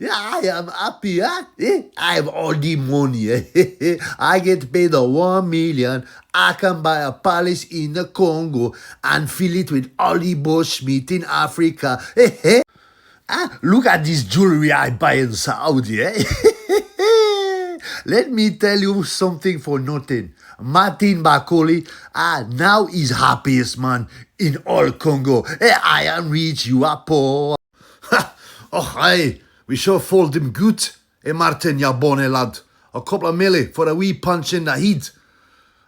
Yeah, I am happy, huh? I have all the money. I get paid the 1 million. I can buy a palace in the Congo and fill it with all the bushmeat in Africa. Look at this jewelry I buy in Saudi. Let me tell you something for nothing. Martin Bakole, now he's happiest man in all Congo. I am rich, you are poor. Oh, hey, we sure fold him good. Martin, ya bonny lad. A couple of milli for a wee punch in the heat.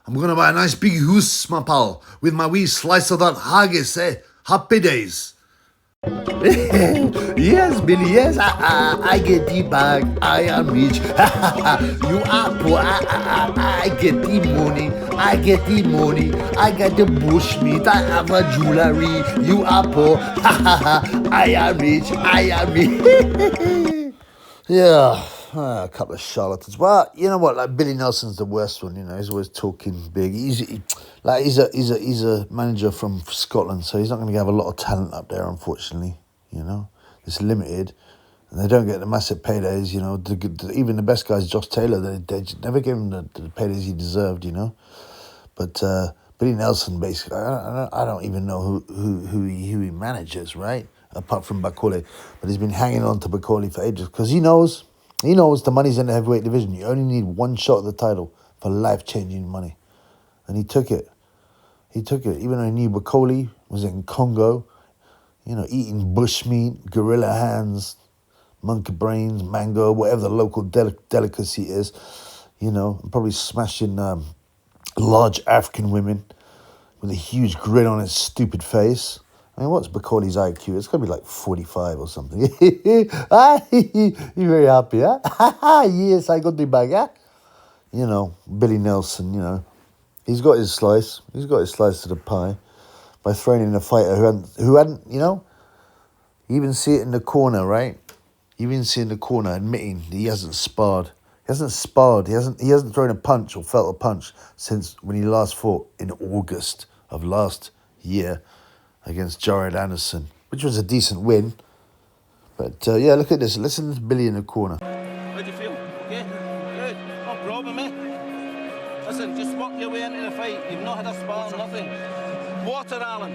I'm gonna buy a nice big hoose, my pal, with my wee slice of that haggis, Happy days. Yes, Billy, yes, I get the bag, I am rich. You are poor, I get the money, I get the money, I get the bushmeat, I have a jewelry. You are poor, I am rich, I am rich. Yeah, a couple of charlatans. Well, you know what? Like Billy Nelson's the worst one. You know, he's always talking big. He's a manager from Scotland, so he's not going to have a lot of talent up there, unfortunately. You know, it's limited, and they don't get the massive paydays. You know, even the best guys, Josh Taylor, they never give him the paydays he deserved. You know, but Billy Nelson, basically, I don't even know who he manages, right? Apart from Bakole, but he's been hanging on to Bakole for ages because he knows the money's in the heavyweight division. You only need one shot at the title for life-changing money, and he took it. Even though he knew Bakole was in Congo, you know, eating bushmeat, gorilla hands, monkey brains, mango, whatever the local delicacy is, you know, and probably smashing large African women with a huge grin on his stupid face. I mean, what's Bakole's IQ? It's going to be like 45 or something. You're very happy, huh? Yes, I got the bag, huh? You know, Billy Nelson, you know, he's got his slice. He's got his slice of the pie by throwing in a fighter who hadn't, you know, you even see it in the corner, right? You even see in the corner admitting that he hasn't sparred. He hasn't thrown a punch or felt a punch since when he last fought in August of last year against Jared Anderson, which was a decent win. But yeah, look at this. Listen to Billy in the corner. How do you feel? Okay? Good. No problem, eh? Listen, just work your way into the fight. You've not had a spar, nothing. Water, Alan.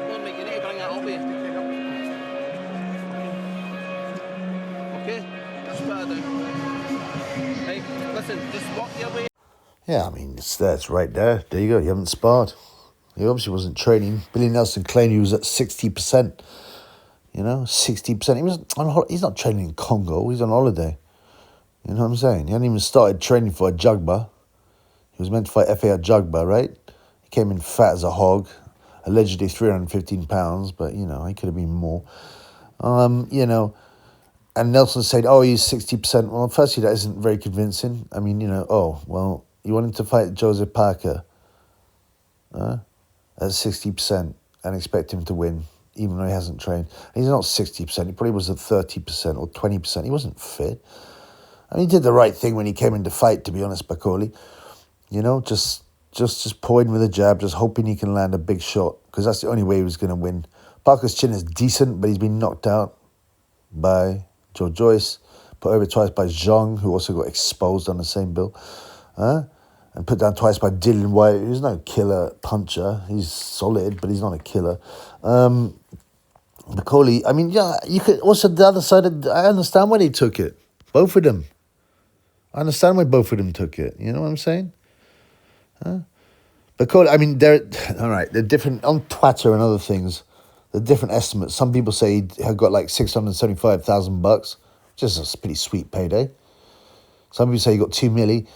Don't make you need to bring that up with you. Okay? Just put it down. Right, listen, just work your way. Yeah, I mean, it's there. It's right there. There you go. You haven't sparred. He obviously wasn't training. Billy Nelson claimed he was at 60%. You know, 60%. He's not training in Congo. He's on holiday. You know what I'm saying? He hadn't even started training for a Jugba. He was meant to fight FA Jugba, right? He came in fat as a hog, allegedly 315 pounds, but, you know, he could have been more. You know, and Nelson said, oh, he's 60%. Well, firstly, that isn't very convincing. I mean, you know, oh, well, you want him to fight Joseph Parker at 60% and expect him to win, even though he hasn't trained. And he's not 60%. He probably was at 30% or 20%. He wasn't fit. I mean, he did the right thing when he came in to fight, to be honest, Bakole. You know, just poising with a jab, just hoping he can land a big shot, because that's the only way he was going to win. Parker's chin is decent, but he's been knocked out by Joe Joyce, put over twice by Zhang, who also got exposed on the same bill, and put down twice by Dillian Whyte, who's no killer puncher. He's solid, but he's not a killer. Bakole, I mean, yeah, you could also the other side. I understand why they took it, both of them. I understand why both of them took it. You know what I'm saying? Bakole, I mean, they're all right. They're different on Twitter and other things. They're different estimates. Some people say he had got like $675,000, which is a pretty sweet payday. Some people say he got $2 million.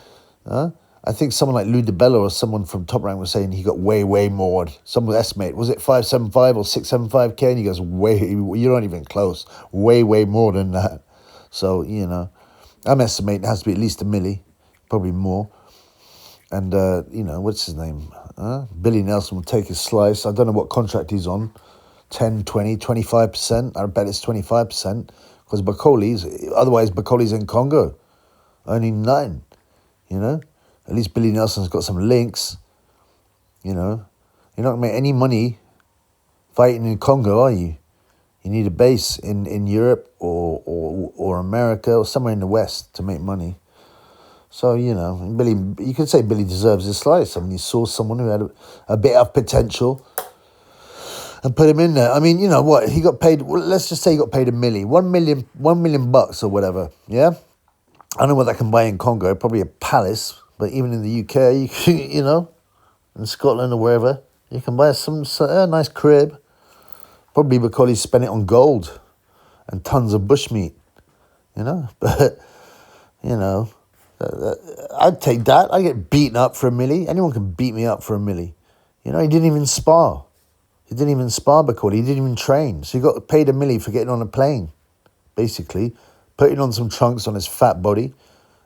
I think someone like Lou DiBella or someone from Top Rank was saying he got way, way more. Someone estimate, was it 575 or 675K? And he goes, you're not even close. Way, way more than that. So, you know, I'm estimating it has to be at least $1 million, probably more. And, you know, what's his name? Billy Nelson will take his slice. I don't know what contract he's on. 10, 20, 25%. I bet it's 25%. Because otherwise Bakole's in Congo. Only 9, you know. At least Billy Nelson's got some links, you know. You're not going to make any money fighting in Congo, are you? You need a base in Europe or America or somewhere in the West to make money. So, you know, Billy, you could say Billy deserves his slice. I mean, he saw someone who had a bit of potential and put him in there. I mean, you know what? He got paid, well, let's just say he got paid $1 million. $1 million bucks or whatever, yeah? I don't know what that can buy in Congo, probably a palace. But even in the UK, you can, you know, in Scotland or wherever, you can buy a nice crib. Probably because he spent it on gold and tons of bushmeat, you know? But, you know... I'd take that. I'd get beaten up for $1 million. Anyone can beat me up for $1 million. You know, he didn't even spar. He didn't even spar Bakole. He didn't even train. So he got paid $1 million for getting on a plane, basically, putting on some trunks on his fat body.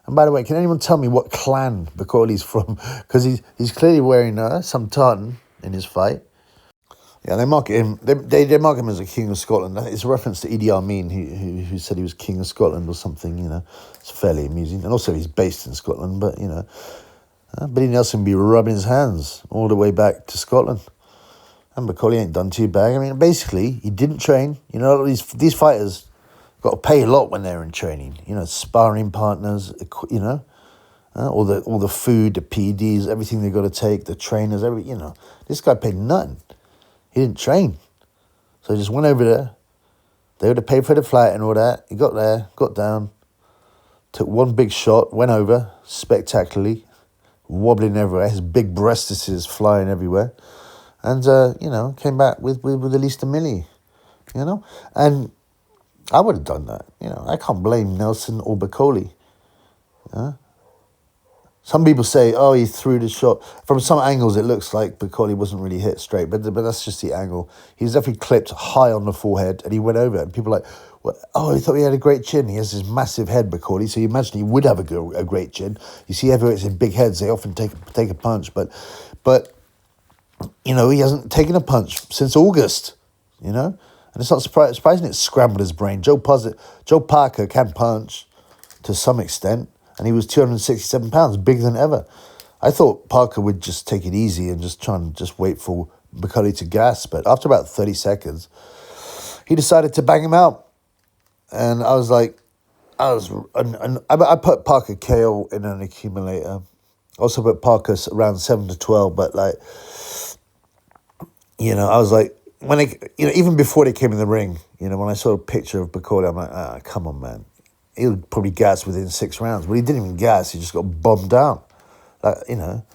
And by the way, can anyone tell me what clan Bakole's from? Because he's clearly wearing some tartan in his fight. Yeah, they market him. They mark him as a king of Scotland. It's a reference to Idi Amin, who said he was king of Scotland or something. You know, it's fairly amusing. And also, he's based in Scotland, but you know, Billy Nelson be rubbing his hands all the way back to Scotland. And Bakole ain't done too bad. I mean, basically, he didn't train. You know, these fighters got to pay a lot when they're in training. You know, sparring partners. You know, all the food, the PEDs, everything they got to take, the trainers, you know, this guy paid nothing. He didn't train. So he just went over there. They would have paid for the flight and all that. He got there, got down, took one big shot, went over spectacularly, wobbling everywhere, his big breastises flying everywhere. And, you know, came back with at least $1 million, you know. And I would have done that, you know. I can't blame Nelson or Bakole. Some people say, oh, he threw the shot. From some angles, it looks like Bakole wasn't really hit straight, but that's just the angle. He's definitely clipped high on the forehead, and he went over it. And people are like, well, oh, he thought he had a great chin. He has this massive head, Bakole, so you imagine he would have a great chin. You see heavyweights in big heads, they often take a punch, but you know, he hasn't taken a punch since August, you know? And it's not surprising it scrambled his brain. Joe Parker can punch to some extent, and he was 267 pounds, bigger than ever. I thought Parker would just take it easy and just try and just wait for Bakole to gas. But after about 30 seconds, he decided to bang him out. And I was like, I put Parker KO in an accumulator. Also put Parker around 7-12. But like, you know, I was like, when even before they came in the ring, you know, when I saw a picture of Bakole, I'm like, come on, man. He'll probably gas within 6 rounds. But he didn't even gas. He just got bombed down. Like, you know,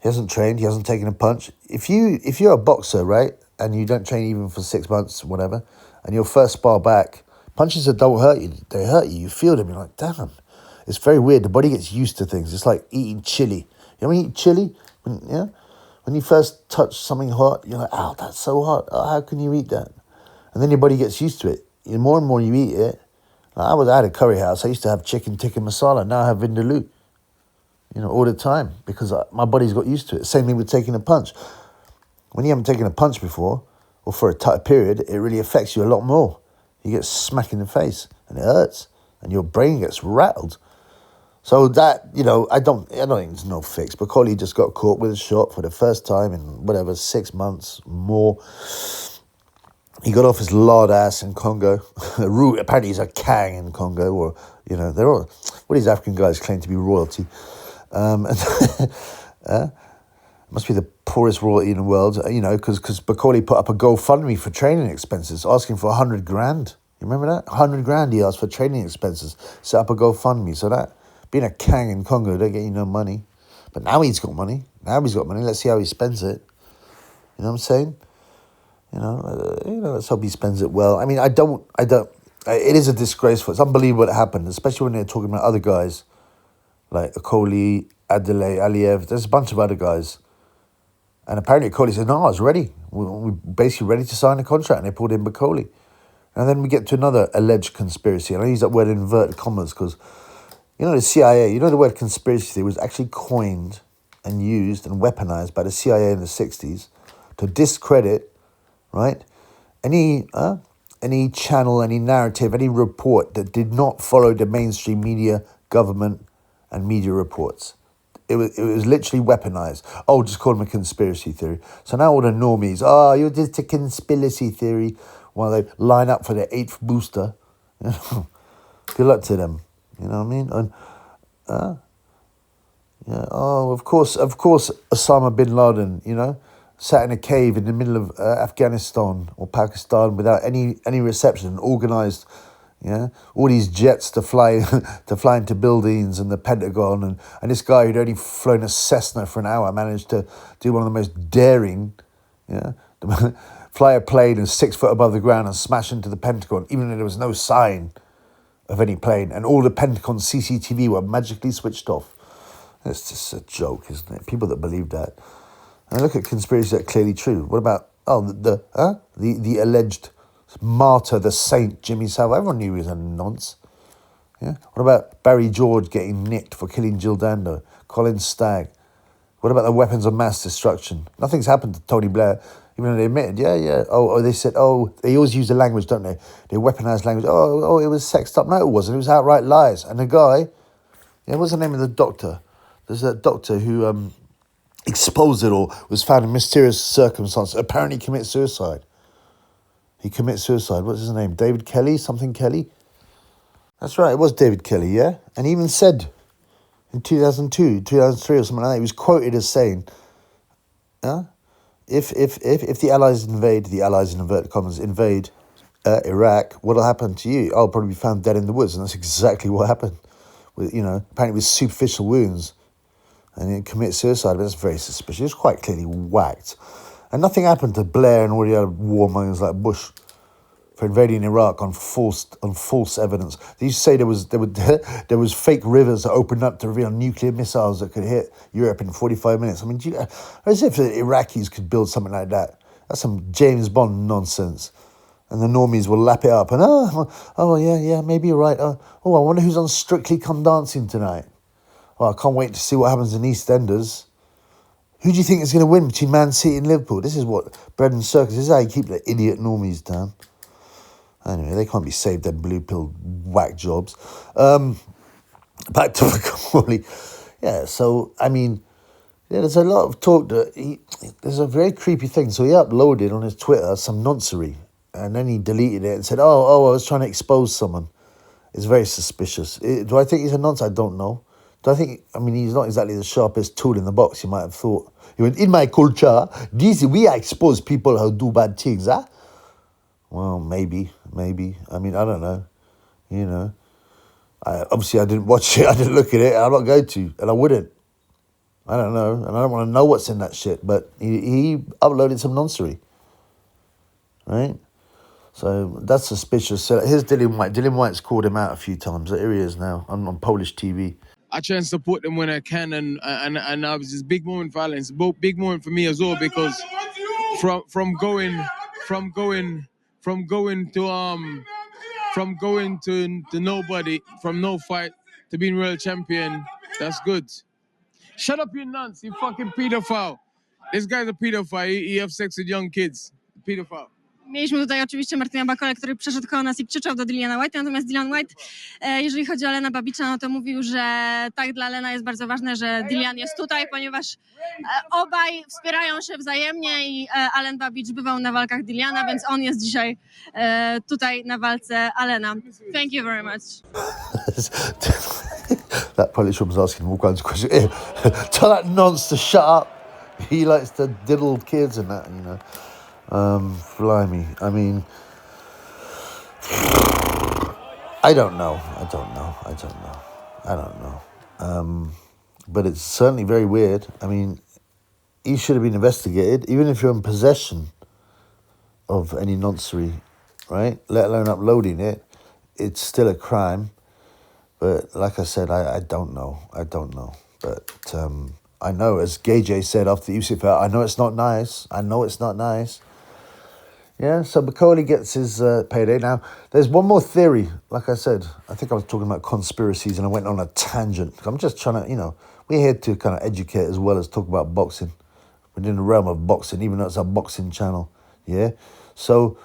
he hasn't trained. He hasn't taken a punch. If you're a boxer, right, and you don't train even for 6 months, whatever, and your first spar back, punches that don't hurt you, they hurt you. You feel them. You're like, damn. It's very weird. The body gets used to things. It's like eating chili. You know when you eat chili? When you first touch something hot, you're like, ow, that's so hot. Oh, how can you eat that? And then your body gets used to it. The more and more you eat it, I had a curry house. I used to have chicken tikka masala. Now I have vindaloo, you know, all the time because my body's got used to it. Same thing with taking a punch. When you haven't taken a punch before or for a tight period, it really affects you a lot more. You get smacked in the face and it hurts and your brain gets rattled. So that, you know, I don't think there's no fix. Bakole just got caught with a shot for the first time in 6 months more. He got off his lard ass in Congo. Apparently he's a king in Congo, or, you know, they're all, what these African guys claim to be royalty. Must be the poorest royalty in the world, you know, because Bakole put up a GoFundMe for training expenses, asking for 100 grand. You remember that? 100 grand he asked for training expenses, set up a GoFundMe. So that, being a king in Congo, don't get you no money. But now he's got money. Let's see how he spends it. You know what I'm saying? You know, let's hope he spends it well. I mean, it is a disgrace. It's unbelievable what happened, especially when they're talking about other guys like Bakole, Adelaide, Aliyev. There's a bunch of other guys. And apparently Bakole said, no, I was ready. We're basically ready to sign a contract. And they pulled in Bakole. And then we get to another alleged conspiracy. And I use that word in inverted commas because, you know, the CIA, you know, the word conspiracy was actually coined and used and weaponized by the CIA in the 60s to discredit, right, any channel, any narrative, any report that did not follow the mainstream media, government, and media reports. It was literally weaponized. Just call them a conspiracy theory. So now all the normies, you're just a conspiracy theory. while they line up for their 8th booster. Good luck to them. You know what I mean? And, yeah. Oh, of course, Osama bin Laden, sat in a cave in the middle of Afghanistan or Pakistan without any reception, organised, all these jets to fly into buildings and the Pentagon, and this guy who'd only flown a Cessna for an hour managed to do one of the most daring, fly a plane and 6 foot above the ground and smash into the Pentagon, even though there was no sign of any plane, and all the Pentagon CCTV were magically switched off. It's just a joke, isn't it? People that believe that. And look at conspiracies that are clearly true. What about the alleged martyr, the saint Jimmy Savile? Everyone knew he was a nonce. Yeah. What about Barry George getting nicked for killing Jill Dando? Colin Stagg. What about the weapons of mass destruction? Nothing's happened to Tony Blair, even though they admitted, yeah. Oh, they said, they always use the language, don't they? They weaponized language. Oh, it was sexed up. No, it wasn't. It was outright lies. And the guy, what's the name of the doctor? There's a doctor who exposed it all, was found in mysterious circumstances, apparently commit suicide. He commits suicide. What's his name? David Kelly? Something Kelly? That's right, it was David Kelly, yeah? And he even said in 2002, 2003 or something like that, he was quoted as saying, if the Allies in inverted commas, invade Iraq, what'll happen to you? I'll probably be found dead in the woods. And that's exactly what happened. With, apparently with superficial wounds. And he commits suicide, but that's very suspicious. He was quite clearly whacked. And nothing happened to Blair and all the other warmongers like Bush for invading Iraq on false evidence. They used to say there was fake rivers that opened up to reveal nuclear missiles that could hit Europe in 45 minutes. I mean, as if the Iraqis could build something like that. That's some James Bond nonsense. And the normies will lap it up and, yeah, maybe you're right. I wonder who's on Strictly Come Dancing tonight. Well, I can't wait to see what happens in EastEnders. Who do you think is going to win between Man City and Liverpool? This is what bread and circus. This is how you keep the idiot normies down. Anyway, they can't be saved, them blue pill whack jobs. Back to Bakole. Yeah, so, I mean, there's a lot of talk that there's a very creepy thing. So he uploaded on his Twitter some noncery, and then he deleted it and said, I was trying to expose someone. It's very suspicious. Do I think he's a nonce? I don't know. Do I think, he's not exactly the sharpest tool in the box, you might have thought. He went, in my culture, we expose people who do bad things, huh? Well, maybe. I don't know. Obviously, I didn't watch it. I didn't look at it. I'm not going to, and I wouldn't. I don't know, and I don't want to know what's in that shit. But he uploaded some noncery, right? So that's suspicious. So here's Dillian Whyte. Dillian Whyte's called him out a few times. Here he is now on Polish TV. I try and support them when I can, and I was just big moment for Alan. It's a big moment for me as well, because from going to nobody, from no fight to being world champion, that's good. Shut up, you nonce, you fucking pedophile. This guy's a pedophile. He have sex with young kids. Pedophile. Mieliśmy tutaj oczywiście Martina Bakole, który przeszedł koło nas i krzyczał do Dilliana Whyte, natomiast Dillian Whyte, jeżeli chodzi o Lena Babicza, no to mówił, że tak dla Lena jest bardzo ważne, że Dillian jest tutaj, ponieważ obaj wspierają się wzajemnie i Alen Babicz bywał na walkach Dilliana, więc on jest dzisiaj tutaj na walce Alena. Thank you very much. That Polish woman was asking all kinds of questions. Tell that nonce to shut up. He likes to diddle kids and that, Blimey. I don't know. But it's certainly very weird. He should have been investigated, even if you're in possession of any noncery, right? Let alone uploading it. It's still a crime. But like I said, I don't know. But I know, as Gay said after the UC fight, I know it's not nice. Yeah, so Bakole gets his payday. Now, there's one more theory. Like I said, I think I was talking about conspiracies and I went on a tangent. I'm just trying to, we're here to kind of educate as well as talk about boxing. We're in the realm of boxing, even though it's a boxing channel. Yeah? So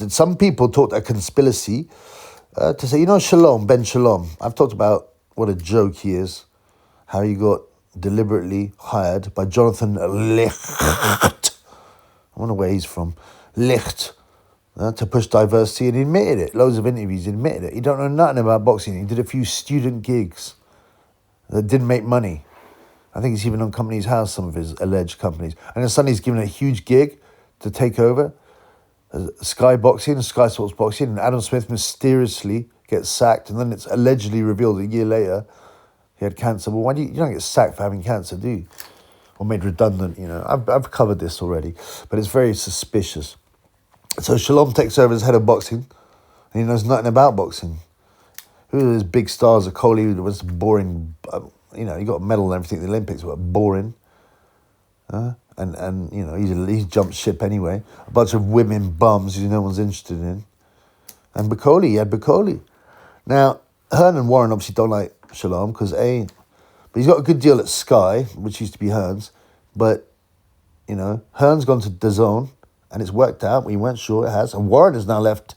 some people talked a conspiracy to say, Shalom, Ben Shalom. I've talked about what a joke he is, how he got deliberately hired by Jonathan Licht. I wonder where he's from. Licht, to push diversity, and he admitted it. Loads of interviews, he admitted it. He don't know nothing about boxing. He did a few student gigs that didn't make money. I think he's even on Company's House, some of his alleged companies. And then suddenly he's given a huge gig to take over Sky Boxing, Sky Sports Boxing, and Adam Smith mysteriously gets sacked, and then it's allegedly revealed a year later he had cancer. Well, why do you don't get sacked for having cancer, do you? Or made redundant, you know. I've covered this already, but it's very suspicious. So Shalom takes over as head of boxing, and he knows nothing about boxing. Who are those big stars? Bakole was boring, you know, he got a medal and everything at the Olympics, but boring. And you know, he's jumped ship anyway. A bunch of women bums who no one's interested in. And Bakole, he had Bakole. Now, Hearn and Warren obviously don't like Shalom because but he's got a good deal at Sky, which used to be Hearn's. But, you know, Hearn's gone to DAZN, and it's worked out. We weren't sure it has. And Warren has now left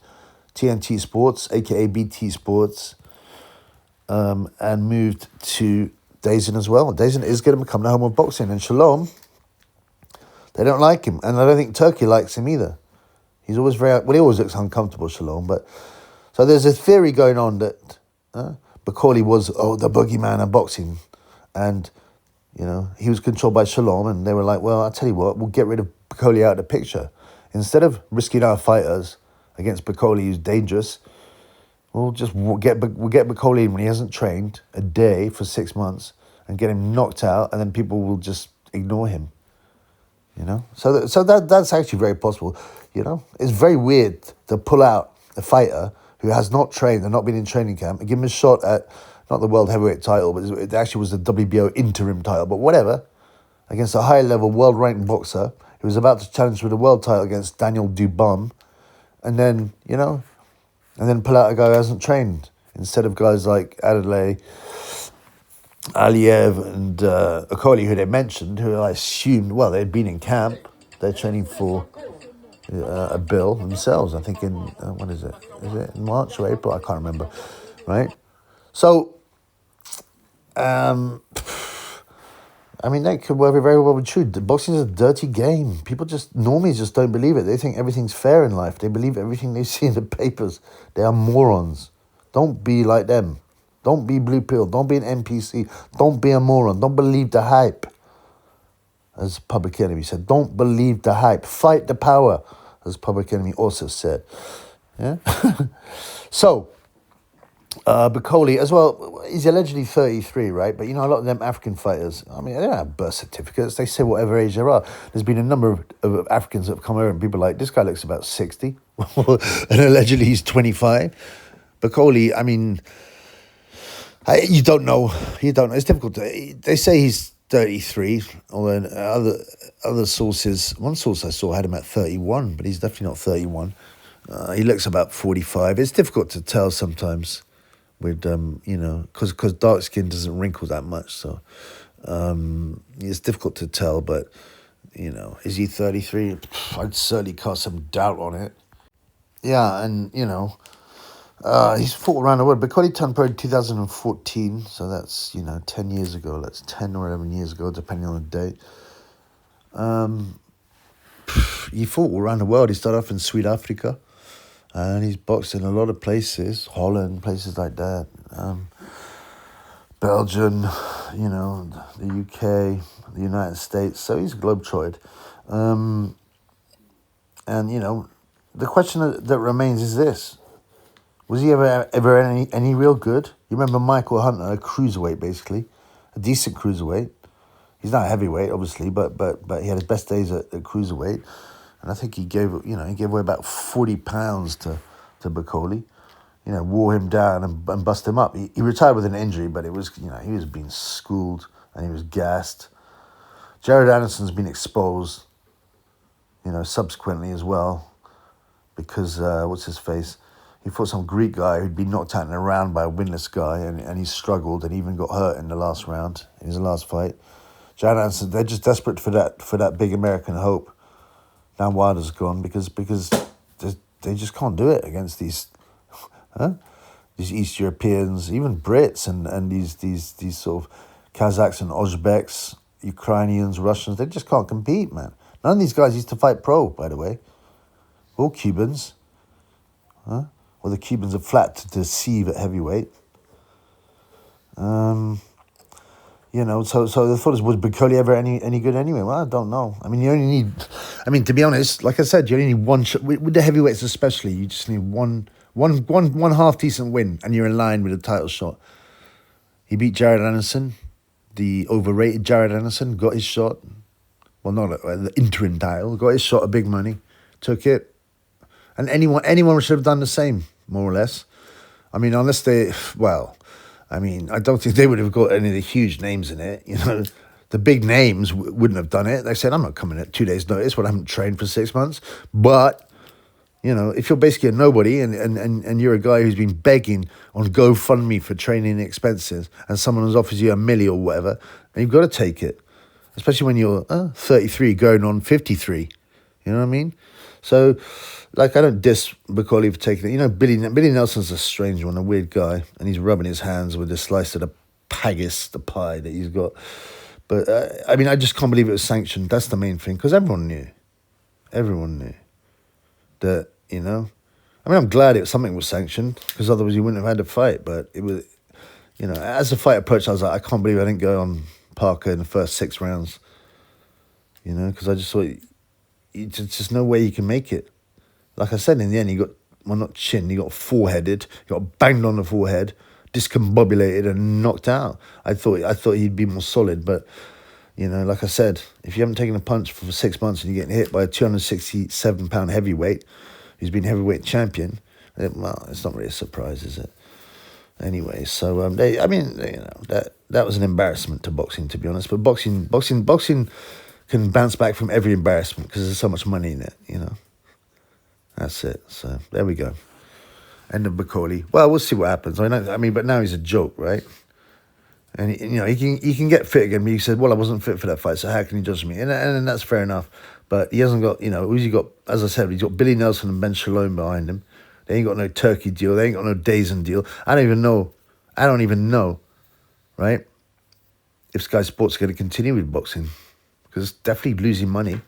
TNT Sports, aka BT Sports, and moved to DAZN as well. DAZN is going to become the home of boxing. And Shalom, they don't like him. And I don't think Turkey likes him either. He's always he always looks uncomfortable, Shalom. But so there's a theory going on that Bakole was, the boogeyman of boxing. And, you know, he was controlled by Shalom. And they were like, well, I'll tell you what, we'll get rid of Bakole out of the picture. Instead of risking our fighters against Bakole, who's dangerous, we'll get Bakole in when he hasn't trained a day for 6 months and get him knocked out, and then people will just ignore him. You know, so that's actually very possible. You know, it's very weird to pull out a fighter who has not trained and not been in training camp and give him a shot at not the world heavyweight title, but it actually was the WBO interim title, but whatever, against a high level world ranked boxer who was about to challenge for the world title against Daniel Dubon, and then, you know, and then pull out a guy who hasn't trained instead of guys like Adelaide, Aliev and Okoli, who they mentioned, who I assumed, well, they'd been in camp. They're training for a bill themselves, I think in, what is it? Is it in March or April? I can't remember, right? So, I mean, that could very well be true. Boxing is a dirty game. Normies just don't believe it. They think everything's fair in life. They believe everything they see in the papers. They are morons. Don't be like them. Don't be blue pill. Don't be an NPC. Don't be a moron. Don't believe the hype. As Public Enemy said, don't believe the hype. Fight the power, as Public Enemy also said. Yeah. So, Bakole as well, he's allegedly 33, right? But, you know, a lot of them African fighters, I mean, they don't have birth certificates. They say whatever age they are. There's been a number of Africans that have come over and people are like, this guy looks about 60. And allegedly he's 25. Bakole, I mean, you don't know. It's difficult. They say he's 33, although other sources, one source I saw had him at 31, but he's definitely not 31. He looks about 45. It's difficult to tell sometimes with, you know, because dark skin doesn't wrinkle that much. So it's difficult to tell, but, you know, is he 33? I'd certainly cast some doubt on it. Yeah, and, you know, he's fought around the world. Bakole turned pro in 2014, so that's, you know, 10 years ago. That's 10 or 11 years ago, depending on the date. He fought all around the world. He started off in South Africa, and he's boxed in a lot of places, Holland, places like that, Belgium, you know, the UK, the United States. So he's globetrotted. And, you know, the question that remains is this. Was he ever any real good? You remember Michael Hunter, a cruiserweight basically, a decent cruiserweight. He's not a heavyweight, obviously, but he had his best days at cruiserweight, and I think he gave away about 40 pounds to Bakole, you know, wore him down and bust him up. He retired with an injury, but it was, you know, he was being schooled and he was gassed. Jared Anderson's been exposed, you know, subsequently as well, because what's his face? He fought some Greek guy who'd been knocked out in a round by a winless guy, and he struggled and even got hurt in the last round, in his last fight. Jared Anderson, they're just desperate for that big American hope. Now Wilder's gone because they just can't do it against these East Europeans, even Brits and these sort of Kazakhs and Uzbeks, Ukrainians, Russians. They just can't compete, man. None of these guys used to fight pro, by the way. All Cubans. huh? Or the Cubans are flat to deceive at heavyweight. You know, so the thought is, was Bakole ever any good anyway? Well, I don't know. I mean, you only need, I mean, to be honest, like I said, you only need one shot. With the heavyweights especially, you just need one half decent win, and you're in line with a title shot. He beat Jared Anderson, the overrated Jared Anderson, got his shot. Well, not the interim title, got his shot of big money, took it. And anyone should have done the same, more or less. I mean, unless they, well, I mean, I don't think they would have got any of the huge names in it. You know, the big names wouldn't have done it. They said, I'm not coming at 2 days' notice when I haven't trained for 6 months. But, you know, if you're basically a nobody and you're a guy who's been begging on GoFundMe for training expenses and someone has offers you $1 million or whatever, then you've got to take it. Especially when you're 33 going on 53. You know what I mean? So, like, I don't diss Bakole for taking it. You know, Billy Nelson's a strange one, a weird guy, and he's rubbing his hands with a slice of the haggis, the pie that he's got. But, I mean, I just can't believe it was sanctioned. That's the main thing, because everyone knew. Everyone knew that, you know. I mean, I'm glad something was sanctioned, because otherwise you wouldn't have had to fight. But it was, you know, as the fight approached, I was like, I can't believe I didn't go on Parker in the first 6 rounds. You know, because I just thought, there's just no way you can make it. Like I said, in the end, he got, well, not chin, he got foreheaded, he got banged on the forehead, discombobulated and knocked out. I thought he'd be more solid, but, you know, like I said, if you haven't taken a punch for 6 months and you're getting hit by a 267-pound heavyweight who's been heavyweight champion, well, it's not really a surprise, is it? Anyway, so, I mean, you know, that was an embarrassment to boxing, to be honest, but boxing can bounce back from every embarrassment because there's so much money in it, you know. That's it. So there we go. End of Bakole. Well, we'll see what happens. I mean, but now he's a joke, right? And you know, he can get fit again. But he said, "Well, I wasn't fit for that fight, so how can you judge me?" And that's fair enough. But he hasn't got, you know, who's he got? As I said, he's got Billy Nelson and Ben Shalom behind him. They ain't got no Turkey deal. They ain't got no Dazen deal. I don't even know, right? If Sky Sports are going to continue with boxing, because it's definitely losing money.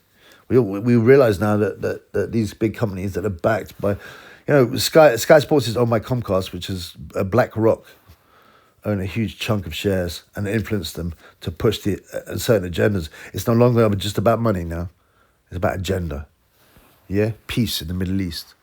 We realize now that these big companies that are backed by, you know, Sky Sports is owned by Comcast, which is BlackRock, own a huge chunk of shares and influence them to push certain agendas. It's no longer just about money now. It's about agenda. Yeah? Peace in the Middle East.